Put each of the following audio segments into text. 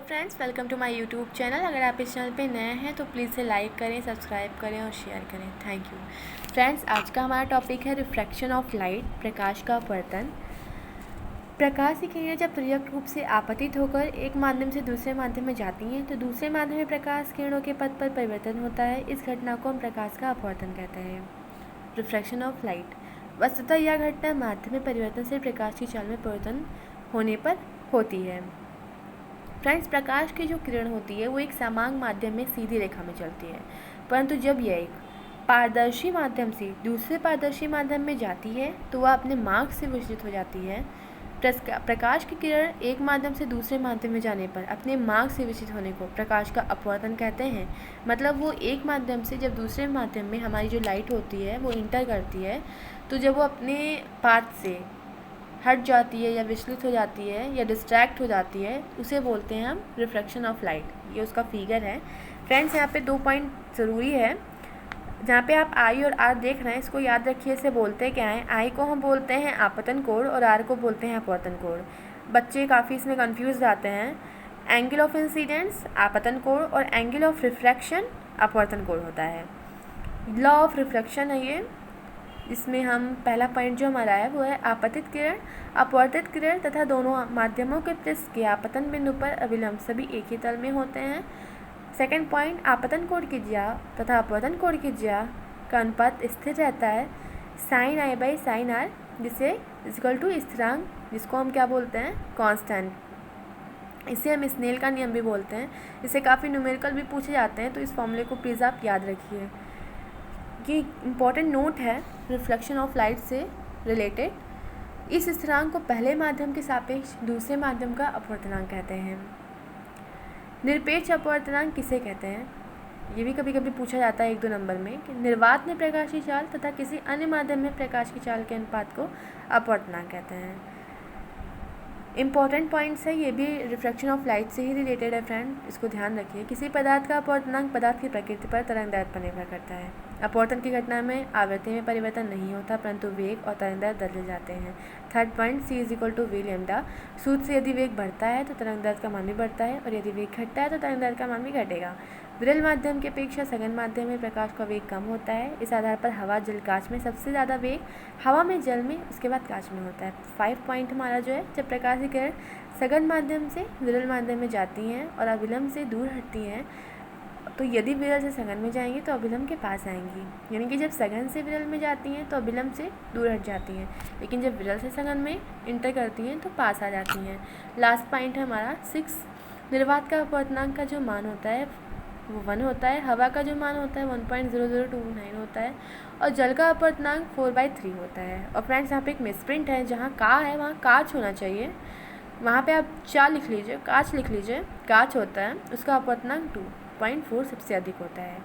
Friends, welcome to my YouTube channel. अगर आप इस चैनल पे नए हैं तो प्लीज़ से लाइक करें, सब्सक्राइब करें और शेयर करें। Thank you. फ्रेंड्स, आज का हमारा टॉपिक है रिफ्रैक्शन ऑफ लाइट, प्रकाश का अपवर्तन। प्रकाश की किरणें जब प्रयुक्त रूप से आपतित होकर एक माध्यम से दूसरे माध्यम में जाती हैं तो दूसरे माध्यम में प्रकाश किरणों के पथ पर परिवर्तन होता है। इस घटना को हम प्रकाश का अपवर्तन कहते हैं, रिफ्रैक्शन ऑफ लाइट। वस्तुतः यह घटना माध्यम में परिवर्तन से प्रकाश की चाल में परिवर्तन होने पर होती है। फ्रेंड्स, प्रकाश की जो किरण होती है वो एक समान माध्यम में सीधी रेखा में चलती है, परंतु जब यह एक पारदर्शी माध्यम से दूसरे पारदर्शी माध्यम में जाती है तो वह अपने मार्ग से विचलित हो जाती है। प्रकाश की किरण एक माध्यम से दूसरे माध्यम में जाने पर अपने मार्ग से विचलित होने को प्रकाश का अपवर्तन कहते हैं। मतलब वो एक माध्यम से जब दूसरे माध्यम में हमारी जो लाइट होती है वो इंटर करती है, तो जब वो अपने पाथ से हट जाती है या विचलित हो जाती है या डिस्ट्रैक्ट हो जाती है, उसे बोलते हैं हम रिफ्रैक्शन ऑफ लाइट। ये उसका फिगर है। फ्रेंड्स, यहाँ पे 2 पॉइंट ज़रूरी है। जहाँ पे आप आई और आर देख रहे हैं, इसको याद रखिए। इसे बोलते क्या है? आई को हम बोलते हैं आपतन कोण और आर को बोलते हैं अपवर्तन कोण। बच्चे काफ़ी इसमें कन्फ्यूज रहते हैं। एंगल ऑफ इंसिडेंस आपतन कोण और एंगल ऑफ रिफ्रैक्शन अपवर्तन कोण होता है। लॉ ऑफ रिफ्लेक्शन है ये। इसमें हम पहला पॉइंट जो हमारा है वो है आपतित किरण, अपवर्तित किरण तथा दोनों माध्यमों के पृष्ठ के आपतन बिंदु पर अभिलंब सभी एक ही तल में होते हैं। सेकंड पॉइंट, आपतन कोण की ज्या तथा अपवर्तन कोण की ज्या का अनुपात स्थिर रहता है sine i by sine r, जिसे इक्वल टू स्थिरांक, जिसको हम क्या बोलते हैं? कांस्टेंट। इसे हम स्नेल का नियम भी बोलते हैं। इसे काफ़ी न्यूमेरिकल भी पूछे जाते हैं, तो इस फॉर्मूले को प्लीज़ आप याद रखिए। ये इम्पॉर्टेंट नोट है रिफ्लेक्शन ऑफ लाइट से रिलेटेड। इस स्थिरांक को पहले माध्यम के सापेक्ष दूसरे माध्यम का अपवर्तनांक कहते हैं। निरपेक्ष अपवर्तनांक किसे कहते हैं? ये भी कभी कभी पूछा जाता है 1-2 नंबर में कि निर्वात में प्रकाश की चाल तथा किसी अन्य माध्यम में प्रकाश की चाल के अनुपात को अपवर्तनांक कहते हैं। इंपॉर्टेंट पॉइंट्स है, ये भी रिफ्रैक्शन ऑफ लाइट से ही रिलेटेड है फ्रेंड, इसको ध्यान रखिए। किसी पदार्थ का अपवर्तनांक पदार्थ की प्रकृति पर, तरंगदैर्ध्य पर निर्भर करता है। अपवर्तन की घटना में आवृत्ति में परिवर्तन नहीं होता, परंतु वेग और तरंगदैर्ध्य बदल जाते हैं। Third point, C = V lambda. सूत्र से यदि वेग बढ़ता है तो तरंगदैर्ध्य का मान भी बढ़ता है, और यदि वेग घटता है तो तरंगदैर्ध्य का मान भी घटेगा। विरल माध्यम की अपेक्षा सघन माध्यम में प्रकाश का वेग कम होता है। इस आधार पर हवा, जल, कांच में सबसे ज़्यादा वेग हवा में, जल में, उसके बाद कांच में होता है। 5 पॉइंट हमारा जो है, जब प्रकाश की किरण सघन माध्यम से विरल माध्यम में जाती हैं और अभिलंब से दूर हटती हैं, तो यदि विरल से सघन में जाएंगी तो अभिलंब के पास आएंगी। यानी कि जब सघन से विरल में जाती हैं तो अभिलंब से दूर हट जाती हैं, लेकिन जब विरल से सघन में इंटर करती हैं तो पास आ जाती हैं। लास्ट पॉइंट है हमारा 6, निर्वात का अपवर्तनांक का जो मान होता है वो 1 होता है। हवा का जो मान होता है 1.0029 होता है, और जल का अपवर्तनांक 4/3 होता है। और फ्रेंड्स, यहाँ पे एक मिसप्रिंट है, जहाँ का है वहाँ काच होना चाहिए, वहाँ पे आप चा लिख लीजिए, काच लिख लीजिए। काच होता है, उसका अपवर्तनांक 2.4 सबसे अधिक होता है।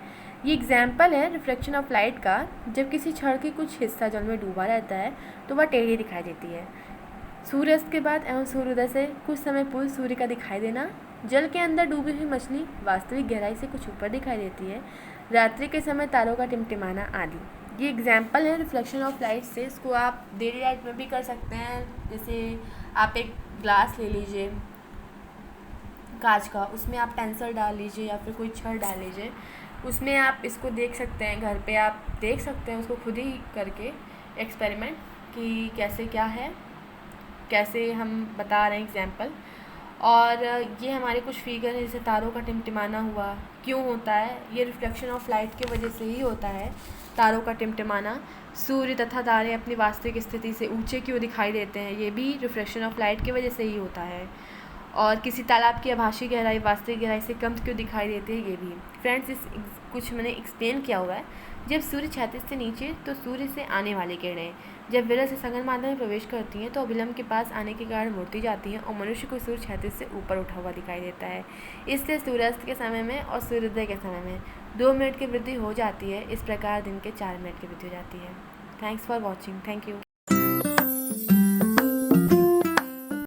ये एग्जाम्पल है रिफ्लेक्शन ऑफ लाइट का। जब किसी छड़ की कुछ हिस्सा जल में डूबा रहता है तो वह टेढ़ी दिखाई देती है। सूर्यास्त के बाद एवं सूर्योदय से कुछ समय पूर्व सूर्य का दिखाई देना, जल के अंदर डूबी हुई मछली वास्तविक गहराई से कुछ ऊपर दिखाई देती है, रात्रि के समय तारों का टिमटिमाना आदि। ये एग्जाम्पल है रिफ्लेक्शन ऑफ लाइट से। इसको आप डेली लाइफ में भी कर सकते हैं। जैसे आप एक ग्लास ले लीजिए कांच का, उसमें आप पेंसिल डाल लीजिए या फिर कोई छड़ डाल लीजिए, उसमें आप इसको देख सकते हैं। घर पे आप देख सकते हैं उसको खुद ही करके एक्सपेरिमेंट कि कैसे क्या है, कैसे हम बता रहे हैं एग्जाम्पल। और ये हमारे कुछ फिगर है, जैसे तारों का टिमटिमाना हुआ, क्यों होता है? ये रिफ्लेक्शन ऑफ लाइट की वजह से ही होता है। तारों का टिमटिमाना, सूर्य तथा तारे अपनी वास्तविक स्थिति से ऊंचे क्यों दिखाई देते हैं, ये भी रिफ्लेक्शन ऑफ लाइट की वजह से ही होता है। और किसी तालाब की आभासी गहराई वास्तविक गहराई से कम क्यों दिखाई देती है, ये भी। फ्रेंड्स, कुछ मैंने एक्सप्लेन किया हुआ है। जब सूर्य क्षैतिज से नीचे तो सूर्य से आने वाली किरणें जब विरल से सघन माध्यम में प्रवेश करती हैं तो अभिलंब के पास आने के कारण मुड़ती जाती हैं और मनुष्य को सूर्य क्षैतिज से ऊपर उठा हुआ दिखाई देता है। इससे सूर्यास्त के समय में और सूर्योदय के समय में 2 मिनट की वृद्धि हो जाती है। इस प्रकार दिन के 4 मिनट की वृद्धि हो जाती है। Thanks for watching. Thank you.